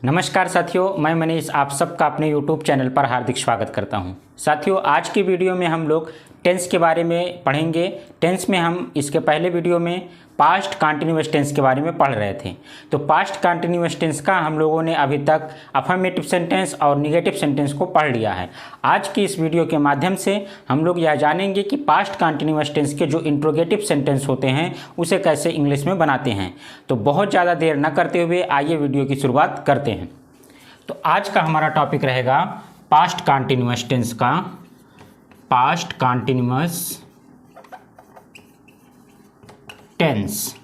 नमस्कार साथियों, मैं मनीष आप सबका अपने YouTube चैनल पर हार्दिक स्वागत करता हूं। साथियों, आज की वीडियो में हम लोग टेंस के बारे में पढ़ेंगे। टेंस में हम इसके पहले वीडियो में पास्ट कंटिन्यूअस टेंस के बारे में पढ़ रहे थे। तो पास्ट कंटिन्यूअस टेंस का हम लोगों ने अभी तक अफर्मेटिव सेंटेंस और निगेटिव सेंटेंस को पढ़ लिया है। आज की इस वीडियो के माध्यम से हम लोग यह जानेंगे कि पास्ट कंटिन्यूअस टेंस के जो इंट्रोगेटिव सेंटेंस होते हैं उसे कैसे इंग्लिश में बनाते हैं। तो बहुत ज़्यादा देर न करते हुए आइए वीडियो की शुरुआत करते हैं। तो आज का हमारा टॉपिक रहेगा पास्ट कंटिन्यूअस टेंस का। पास्ट कंटिन्यूअस टेंस,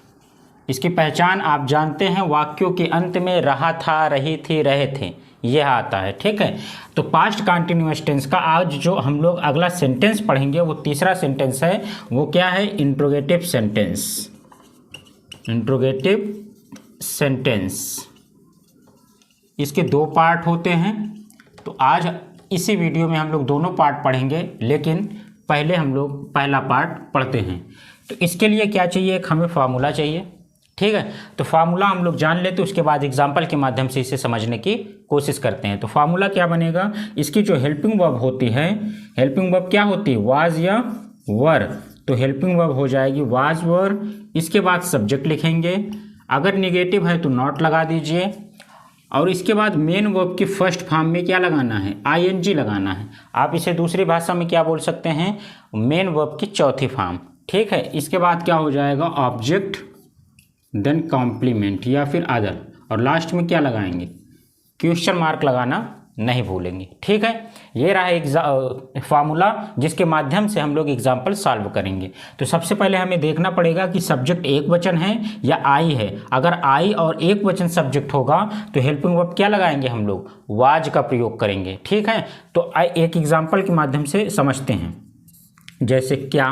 इसकी पहचान आप जानते हैं, वाक्यों के अंत में रहा था, रही थी, रहे थे, यह आता है। ठीक है, तो पास्ट कंटिन्यूअस टेंस का आज जो हम लोग अगला सेंटेंस पढ़ेंगे वो तीसरा सेंटेंस है। वो क्या है? Interrogative sentence. इंट्रोगेटिव सेंटेंस, इसके दो पार्ट होते हैं। तो आज इसी वीडियो में हम लोग दोनों पार्ट पढ़ेंगे, लेकिन पहले हम लोग पहला पार्ट पढ़ते हैं। तो इसके लिए क्या चाहिए? एक हमें फार्मूला चाहिए। ठीक है, तो फार्मूला हम लोग जान लेते, उसके बाद एग्जाम्पल के माध्यम से इसे समझने की कोशिश करते हैं। तो फार्मूला क्या बनेगा? इसकी जो हेल्पिंग वर्ब होती है, हेल्पिंग वर्ब क्या होती है? वाज या वर। तो हेल्पिंग वर्ब हो जाएगी वाज वर। इसके बाद सब्जेक्ट लिखेंगे, अगर निगेटिव है तो नॉट लगा दीजिए, और इसके बाद मेन वर्ब की फर्स्ट फॉर्म में क्या लगाना है? आईएनजी लगाना है। आप इसे दूसरी भाषा में क्या बोल सकते हैं? मेन वर्ब की चौथी फॉर्म। ठीक है, इसके बाद क्या हो जाएगा? ऑब्जेक्ट, देन कॉम्प्लीमेंट या फिर अदर, और लास्ट में क्या लगाएंगे? क्वेश्चन मार्क लगाना नहीं भूलेंगे। ठीक है, ये रहा फार्मूला जिसके माध्यम से हम लोग एग्जाम्पल सॉल्व करेंगे। तो सबसे पहले हमें देखना पड़ेगा कि सब्जेक्ट एक वचन है या आई है। अगर आई और एक वचन सब्जेक्ट होगा तो हेल्पिंग वर्ब क्या लगाएंगे? हम लोग वाज का प्रयोग करेंगे। ठीक है, तो एक एग्जाम्पल के माध्यम से समझते हैं। जैसे क्या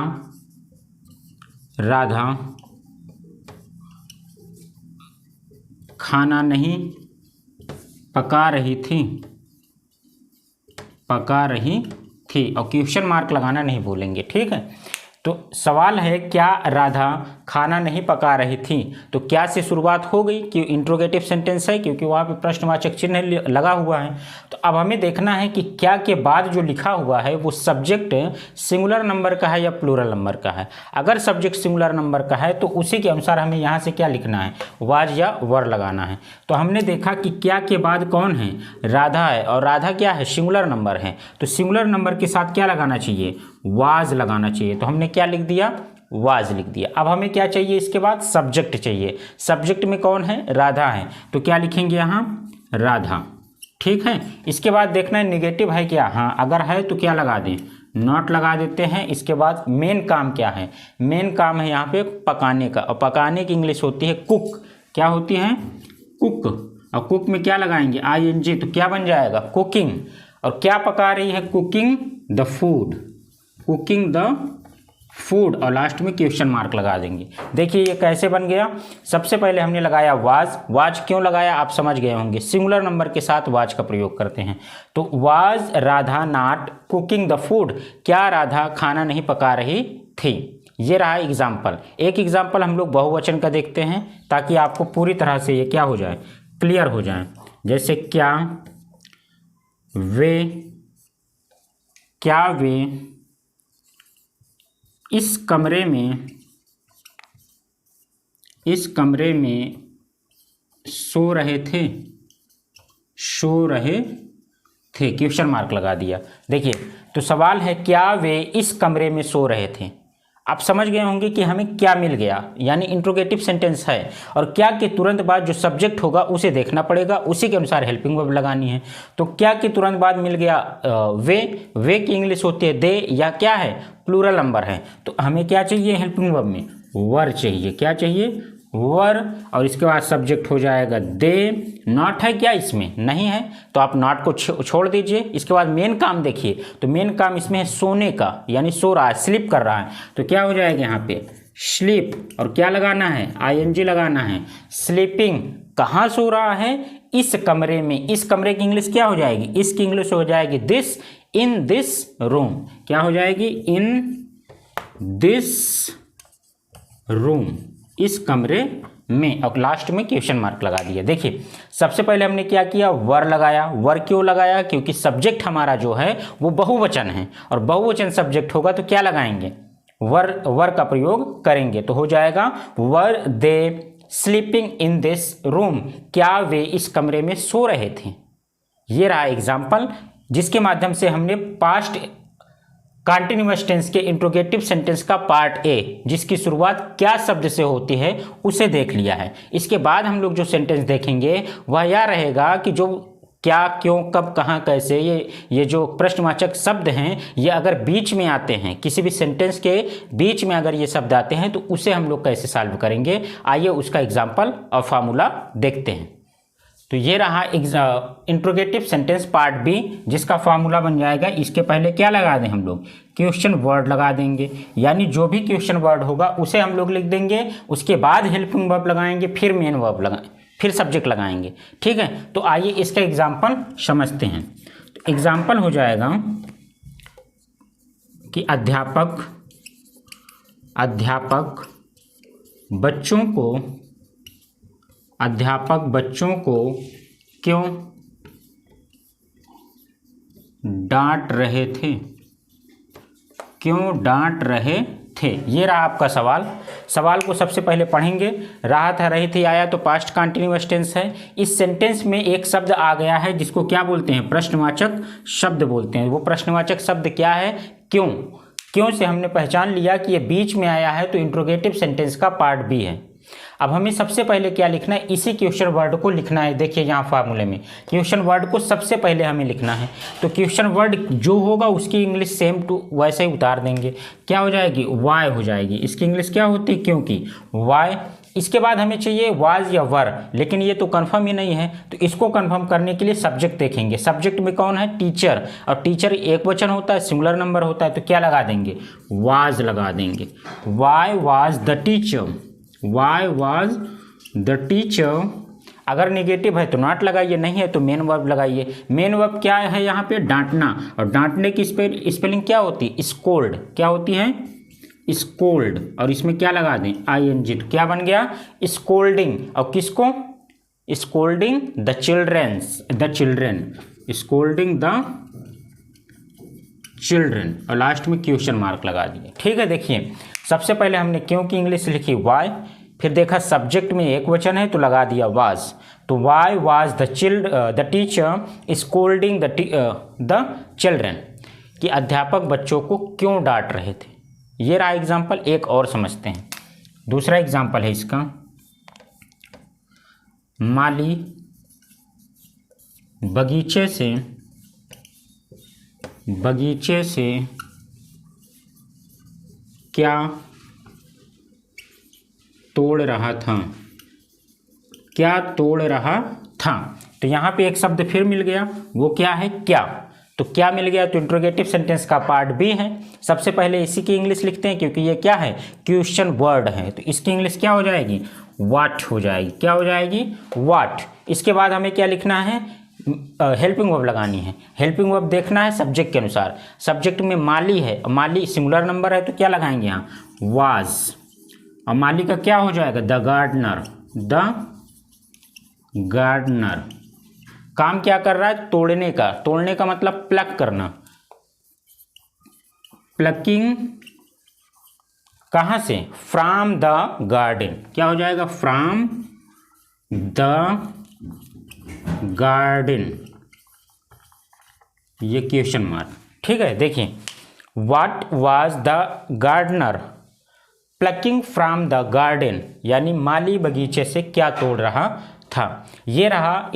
राधा खाना नहीं पका रही थी, पका रही थी, और क्वेश्चन मार्क लगाना नहीं भूलेंगे। ठीक है, तो सवाल है क्या राधा खाना नहीं पका रही थी। तो क्या से शुरुआत हो गई कि इंट्रोगेटिव सेंटेंस है, क्योंकि वहाँ पे प्रश्नवाचक चिन्ह लगा हुआ है। तो अब हमें देखना है कि क्या के बाद जो लिखा हुआ है वो सब्जेक्ट सिंगुलर नंबर का है या प्लूरल नंबर का है। अगर सब्जेक्ट सिंगुलर नंबर का है तो उसी के अनुसार हमें यहाँ से क्या लिखना है? वाज या वर लगाना है। तो हमने देखा कि क्या के बाद कौन है? राधा है, और राधा क्या है? सिंगुलर नंबर है। तो सिंगुलर नंबर के साथ क्या लगाना चाहिए? वाज लगाना चाहिए। तो हमने क्या लिख दिया? वाज लिख दिया। अब हमें क्या चाहिए? इसके बाद सब्जेक्ट चाहिए। सब्जेक्ट में कौन है? राधा है। तो क्या लिखेंगे यहाँ? राधा। ठीक है, इसके बाद देखना है निगेटिव है क्या। हाँ, अगर है तो क्या लगा दें? नॉट लगा देते हैं। इसके बाद मेन काम क्या है? मेन काम है यहाँ पे पकाने का, और पकाने की इंग्लिश होती है कुक। क्या होती है? कुक। और कुक में क्या लगाएंगे? आईएनजी। तो क्या बन जाएगा? कुकिंग। और क्या पका रही है? Cooking the food. Cooking the food, और लास्ट में क्वेश्चन मार्क लगा देंगे। देखिए ये कैसे बन गया। सबसे पहले हमने लगाया वाज। वाज क्यों लगाया आप समझ गए होंगे, सिंगुलर नंबर के साथ वाज का प्रयोग करते हैं। तो was Radha not cooking the food, क्या राधा खाना नहीं पका रही थी। ये रहा एग्जाम्पल। एक एग्जाम्पल हम लोग बहुवचन का देखते हैं ताकि आपको पूरी तरह से ये क्या हो जाए? क्लियर हो जाए। जैसे क्या वे इस कमरे में सो रहे थे, क्वेश्चन मार्क लगा दिया। देखिए, तो सवाल है क्या वे इस कमरे में सो रहे थे। आप समझ गए होंगे कि हमें क्या मिल गया, यानी इंट्रोगेटिव सेंटेंस है, और क्या के तुरंत बाद जो सब्जेक्ट होगा उसे देखना पड़ेगा, उसी के अनुसार हेल्पिंग वर्ब लगानी है। तो क्या के तुरंत बाद मिल गया वे की इंग्लिश होती है दे, या क्या है? प्लूरल नंबर है। तो हमें क्या चाहिए? हेल्पिंग वर्ब में वर चाहिए। क्या चाहिए? वर। और इसके बाद सब्जेक्ट हो जाएगा दे। नॉट है क्या इसमें? नहीं है, तो आप नॉट को छोड़ दीजिए। इसके बाद मेन काम देखिए, तो मेन काम इसमें है सोने का, यानी सो रहा है, स्लीप कर रहा है। तो क्या हो जाएगा यहाँ पे? स्लीप। और क्या लगाना है? आईएनजी लगाना है। स्लीपिंग, कहाँ सो रहा है? इस कमरे में। इस कमरे की इंग्लिश क्या हो जाएगी? इसकी इंग्लिश हो जाएगी दिस, इन दिस रूम। क्या हो जाएगी? इन दिस रूम, इस कमरे में और लास्ट में क्वेश्चन मार्क लगा दिया। देखिए सबसे पहले हमने क्या किया, वर लगाया। वर क्यों लगाया, क्योंकि सब्जेक्ट हमारा जो है वो बहुवचन है और बहुवचन सब्जेक्ट होगा तो क्या लगाएंगे, वर का प्रयोग करेंगे। तो हो जाएगा वर दे स्लीपिंग इन दिस रूम, क्या वे इस कमरे में सो रहे थे। ये रहा एग्जाम्पल जिसके माध्यम से हमने पास्ट कॉन्टिन्यूअस टेंस के इंट्रोगेटिव सेंटेंस का पार्ट ए, जिसकी शुरुआत क्या शब्द से होती है, उसे देख लिया है। इसके बाद हम लोग जो सेंटेंस देखेंगे वह यह रहेगा कि जो क्या, क्यों, कब, कहाँ, कैसे, ये जो प्रश्नवाचक शब्द हैं ये अगर बीच में आते हैं, किसी भी सेंटेंस के बीच में अगर ये शब्द आते हैं तो उसे हम लोग कैसे सॉल्व करेंगे। आइए उसका एग्जाम्पल और फार्मूला देखते हैं। तो ये रहा इंट्रोगेटिव सेंटेंस पार्ट बी, जिसका फार्मूला बन जाएगा। इसके पहले क्या लगा दें हम लोग, क्वेश्चन वर्ड लगा देंगे, यानी जो भी क्वेश्चन वर्ड होगा उसे हम लोग लिख देंगे। उसके बाद हेल्पिंग वर्ब लगाएंगे, फिर मेन वर्ब लगाएंगे, फिर सब्जेक्ट लगाएंगे। ठीक है, तो आइए इसका एग्जाम्पल समझते हैं। तो एग्जाम्पल हो जाएगा कि अध्यापक बच्चों को क्यों डांट रहे थे। ये रहा आपका सवाल को सबसे पहले पढ़ेंगे। रहा था, रही थी, आया तो पास्ट कंटिन्यूअस टेंस है। इस सेंटेंस में एक शब्द आ गया है जिसको क्या बोलते हैं, प्रश्नवाचक शब्द बोलते हैं। वो प्रश्नवाचक शब्द क्या है, क्यों से हमने पहचान लिया कि ये बीच में आया है तो इंट्रोगेटिव सेंटेंस का पार्ट बी है। अब हमें सबसे पहले क्या लिखना है, इसी क्वेश्चन वर्ड को लिखना है। देखिए यहाँ फार्मूले में क्वेश्चन वर्ड को सबसे पहले हमें लिखना है। तो क्वेश्चन वर्ड जो होगा उसकी इंग्लिश सेम टू वैसे ही उतार देंगे। क्या हो जाएगी, वाई हो जाएगी। इसकी इंग्लिश क्या होती है, क्योंकि वाई। इसके बाद हमें चाहिए वाज या वर, लेकिन ये तो कंफर्म ही नहीं है। तो इसको कंफर्म करने के लिए सब्जेक्ट देखेंगे। सब्जेक्ट में कौन है, टीचर, और टीचर एक वचन होता है, सिंगुलर नंबर होता है, तो क्या लगा देंगे, वाज लगा देंगे। Why was the teacher, why was the teacher. अगर निगेटिव है तो नॉट लगाइए, नहीं है तो मेन वर्ब लगाइए। मेन वर्ब क्या है यहाँ पे, डांटना, और डांटने की स्पेलिंग क्या होती है, स्कोल्ड। क्या होती है, स्कोल्ड, और इसमें क्या लगा दें, ING। तो क्या बन गया, स्कोल्डिंग। और किसको, scolding the children, scolding the children, और लास्ट में क्वेश्चन मार्क लगा दिए। ठीक है, देखिए सबसे पहले हमने क्यों की इंग्लिश लिखी वाई, फिर देखा सब्जेक्ट में एक वचन है तो लगा दिया वाज। तो why was the teacher scolding the children, कि अध्यापक बच्चों को क्यों डांट रहे थे। ये रहा एग्जाम्पल। एक और समझते हैं, दूसरा एग्जाम्पल है इसका। माली बगीचे से क्या तोड़ रहा था। तो यहाँ पे एक शब्द फिर मिल गया, वो क्या है, क्या। तो क्या मिल गया, तो इंट्रोगेटिव सेंटेंस का पार्ट बी है। सबसे पहले इसी की इंग्लिश लिखते हैं, क्योंकि ये क्या है, क्वेश्चन वर्ड है। तो इसकी इंग्लिश क्या हो जाएगी, व्हाट हो जाएगी। क्या हो जाएगी, व्हाट। इसके बाद हमें क्या लिखना है, हेल्पिंग वर्ब लगानी है। हेल्पिंग वर्ब देखना है सब्जेक्ट के अनुसार। सब्जेक्ट में माली है, माली सिंगुलर नंबर है तो क्या लगाएंगे यहाँ, वाज। और माली का क्या हो जाएगा, द गार्डनर। काम क्या कर रहा है, तोड़ने का। तोड़ने का मतलब प्लक करना, प्लकिंग। कहाँ से, फ्रॉम द गार्डन। क्या हो जाएगा, फ्रॉम द गार्डन, ये क्वेश्चन मार्क। ठीक है, देखिए what was the gardener plucking from the garden, यानी माली बगीचे से क्या तोड़ रहा था। ये रहा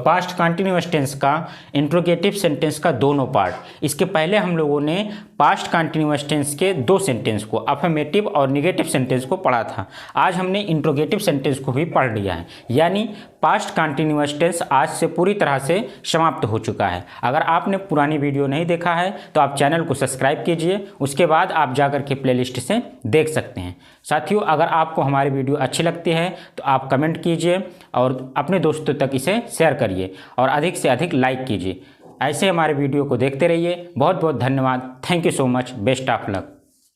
पास्ट कंटिन्यूअस टेंस का इंट्रोगेटिव सेंटेंस का दोनों पार्ट। इसके पहले हम लोगों ने पास्ट कंटिन्यूअस टेंस के दो सेंटेंस को, अफर्मेटिव और निगेटिव सेंटेंस को पढ़ा था। आज हमने इंट्रोगेटिव सेंटेंस को भी पढ़ लिया है, यानी पास्ट कंटिन्यूअस टेंस आज से पूरी तरह से समाप्त हो चुका है। अगर आपने पुरानी वीडियो नहीं देखा है तो आप चैनल को सब्सक्राइब कीजिए, उसके बाद आप जाकर के प्लेलिस्ट से देख सकते हैं। साथियों, अगर आपको हमारी वीडियो अच्छी लगती है तो आप कमेंट कीजिए और अपने दोस्तों तक इसे शेयर करिए और अधिक से अधिक लाइक कीजिए। ऐसे हमारे वीडियो को देखते रहिए। बहुत बहुत धन्यवाद। Thank you so much. Best of luck.